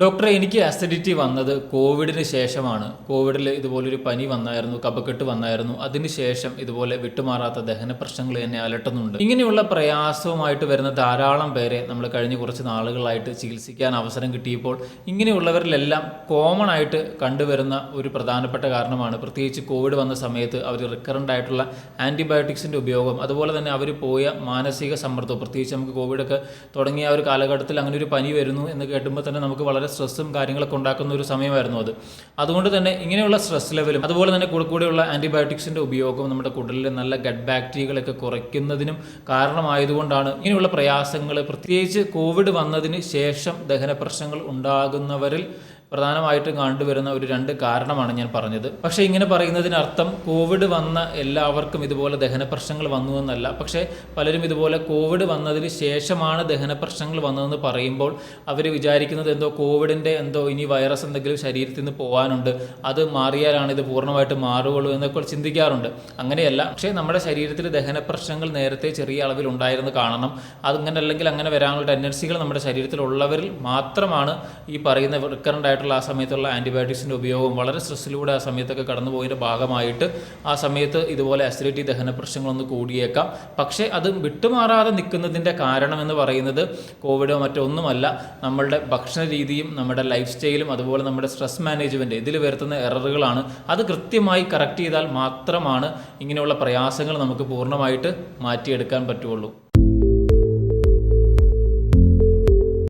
ഡോക്ടറെ, എനിക്ക് അസിഡിറ്റി വന്നത് കോവിഡിന് ശേഷമാണ്. കോവിഡിൽ ഇതുപോലൊരു പനി വന്നായിരുന്നു, കഫക്കെട്ട് വന്നായിരുന്നു. അതിനുശേഷം ഇതുപോലെ വിട്ടുമാറാത്ത ദഹന പ്രശ്നങ്ങൾ എന്നെ അലട്ടുന്നുണ്ട്. ഇങ്ങനെയുള്ള പ്രയാസവുമായിട്ട് വരുന്ന ധാരാളം പേരെ നമ്മൾ കഴിഞ്ഞ കുറച്ച് നാളുകളായിട്ട് ചികിത്സിക്കാൻ അവസരം കിട്ടിയപ്പോൾ ഇങ്ങനെയുള്ളവരിലെല്ലാം കോമൺ ആയിട്ട് കണ്ടുവരുന്ന ഒരു പ്രധാനപ്പെട്ട കാരണമാണ്, പ്രത്യേകിച്ച് കോവിഡ് വന്ന സമയത്ത് അവർ റിക്കറൻ്റ് ആയിട്ടുള്ള ആൻറ്റിബയോട്ടിക്സിൻ്റെ ഉപയോഗം, അതുപോലെ തന്നെ അവർ പോയ മാനസിക സമ്മർദ്ദവും. പ്രത്യേകിച്ച് നമുക്ക് കോവിഡൊക്കെ തുടങ്ങിയ ഒരു കാലഘട്ടത്തിൽ അങ്ങനെ ഒരു പനി വരുന്നു എന്ന് കേട്ടുമ്പോൾ തന്നെ നമുക്ക് വളരെ സ്ട്രെസ്സും കാര്യങ്ങളൊക്കെ ഉണ്ടാക്കുന്ന ഒരു സമയമായിരുന്നു അത്. അതുകൊണ്ട് തന്നെ ഇങ്ങനെയുള്ള സ്ട്രെസ് ലെവലും അതുപോലെ തന്നെ കൂടെയുള്ള ആൻറ്റിബയോട്ടിക്സിൻ്റെ ഉപയോഗം നമ്മുടെ കുടലിലെ നല്ല ഗട്ട് ബാക്ടീരിയകളൊക്കെ കുറയ്ക്കുന്നതിനും കാരണമായതുകൊണ്ടാണ് ഇങ്ങനെയുള്ള പ്രയാസങ്ങൾ, പ്രത്യേകിച്ച് കോവിഡ് വന്നതിന് ശേഷം ദഹന പ്രശ്നങ്ങൾ ഉണ്ടാകുന്നവരിൽ പ്രധാനമായിട്ടും കണ്ടുവരുന്ന ഒരു രണ്ട് കാരണമാണ് ഞാൻ പറഞ്ഞത്. പക്ഷേ ഇങ്ങനെ പറയുന്നതിനർത്ഥം കോവിഡ് വന്ന എല്ലാവർക്കും ഇതുപോലെ ദഹന പ്രശ്നങ്ങൾ വന്നു എന്നല്ല. പക്ഷേ പലരും ഇതുപോലെ കോവിഡ് വന്നതിന് ശേഷമാണ് ദഹന പ്രശ്നങ്ങൾ വന്നതെന്ന് പറയുമ്പോൾ അവർ വിചാരിക്കുന്നത് കോവിഡിൻ്റെ ഇനി വൈറസ് എന്തെങ്കിലും ശരീരത്തിൽ നിന്ന് പോകാനുണ്ട്, അത് മാറിയാലാണ് ഇത് പൂർണ്ണമായിട്ട് മാറുകയുള്ളൂ എന്നൊക്കെ ചിന്തിക്കാറുണ്ട്. അങ്ങനെയല്ല. പക്ഷേ നമ്മുടെ ശരീരത്തിൽ ദഹന പ്രശ്നങ്ങൾ നേരത്തെ ചെറിയ അളവിൽ ഉണ്ടായിരുന്നു കാണണം. അതങ്ങനെ അല്ലെങ്കിൽ അങ്ങനെ വരാനുള്ള ടെൻഡൻസികൾ നമ്മുടെ ശരീരത്തിലുള്ളവരിൽ മാത്രമാണ് ഈ പറയുന്ന റിക്കറൻ്റ് ആ സമയത്തുള്ള ആൻറ്റിബയോട്ടിക്സിൻ്റെ ഉപയോഗം വളരെ സ്ട്രെസ്സിലൂടെ ആ സമയത്തൊക്കെ കടന്നുപോയതിൻ്റെ ഭാഗമായിട്ട് ആ സമയത്ത് ഇതുപോലെ അസിഡിറ്റി ദഹന പ്രശ്നങ്ങളൊന്ന് കൂടിയേക്കാം. പക്ഷേ അത് വിട്ടുമാറാതെ നിൽക്കുന്നതിൻ്റെ കാരണം എന്ന് പറയുന്നത് കോവിഡോ മറ്റൊന്നുമല്ല, നമ്മളുടെ ഭക്ഷണ രീതിയും നമ്മുടെ ലൈഫ് സ്റ്റൈലും അതുപോലെ നമ്മുടെ സ്ട്രെസ് മാനേജ്മെൻറ്റ് ഇതിൽ വരുത്തുന്ന എററുകളാണ്. അത് കൃത്യമായി കറക്റ്റ് ചെയ്താൽ മാത്രമാണ് ഇങ്ങനെയുള്ള പ്രയാസങ്ങൾ നമുക്ക് പൂർണ്ണമായിട്ട് മാറ്റിയെടുക്കാൻ പറ്റുള്ളൂ.